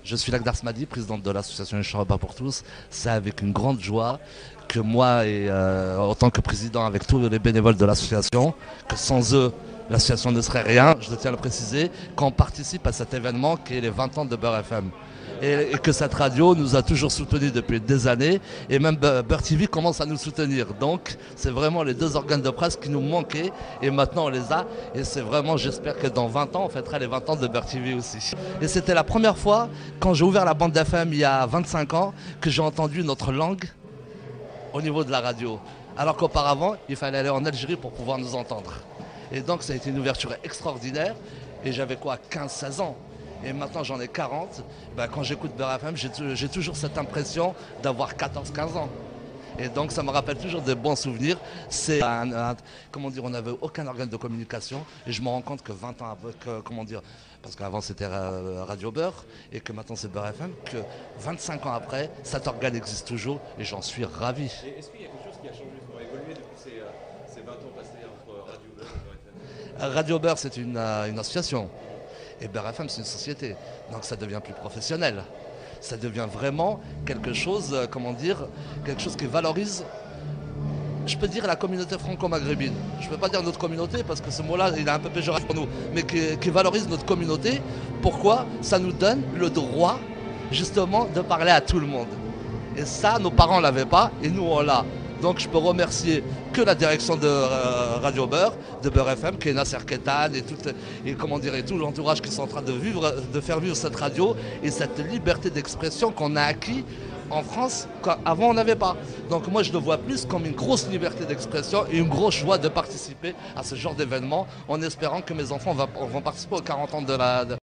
Je suis Lagdar Smadi, présidente de l'association Les Repas pour tous. C'est avec une grande joie que moi, en tant que président avec tous les bénévoles de l'association, que sans eux, l'association ne serait rien, je tiens à le préciser, qu'on participe à cet événement qui est les 20 ans de Beurre FM. Et que cette radio nous a toujours soutenus depuis des années, et même Beurre TV commence à nous soutenir. Donc c'est vraiment les deux organes de presse qui nous manquaient, et maintenant on les a, et c'est vraiment, j'espère que dans 20 ans on fêtera les 20 ans de Beurre TV aussi. Et c'était la première fois, quand j'ai ouvert la bande d'FM il y a 25 ans, que j'ai entendu notre langue au niveau de la radio. Alors qu'auparavant, il fallait aller en Algérie pour pouvoir nous entendre. Et donc ça a été une ouverture extraordinaire, et j'avais quoi, 15-16 ans. Et maintenant j'en ai 40, quand j'écoute Beurre FM, j'ai toujours cette impression d'avoir 14-15 ans. Et donc ça me rappelle toujours des bons souvenirs. C'est comment dire, on n'avait aucun organe de communication, et je me rends compte que 20 ans après, comment dire, parce qu'avant c'était Radio Beurre, et que maintenant c'est Beurre FM, que 25 ans après, cet organe existe toujours, et j'en suis ravi. Et est-ce qu'il y a quelque chose qui a changé, qui a évolué depuis ces 20 ans passés entre Radio Beurre et Beurre FM? Radio Beurre, c'est une association. Et Beurre FM, c'est une société. Donc ça devient plus professionnel. Ça devient vraiment quelque chose, comment dire, quelque chose qui valorise, je peux dire, la communauté franco-maghrébine. Je ne peux pas dire notre communauté parce que ce mot-là, il est un peu péjoratif pour nous. Mais qui valorise notre communauté. Pourquoi? Ça nous donne le droit, justement, de parler à tout le monde. Et ça, nos parents ne l'avaient pas, et nous, on l'a. Donc je peux remercier que la direction de Radio Beurre, de Beurre FM, qui est Nasser Ketan et tout l'entourage qui sont en train de faire vivre cette radio et cette liberté d'expression qu'on a acquis en France qu'avant on n'avait pas. Donc moi je le vois plus comme une grosse liberté d'expression et une grosse joie de participer à ce genre d'événement en espérant que mes enfants vont participer aux 40 ans de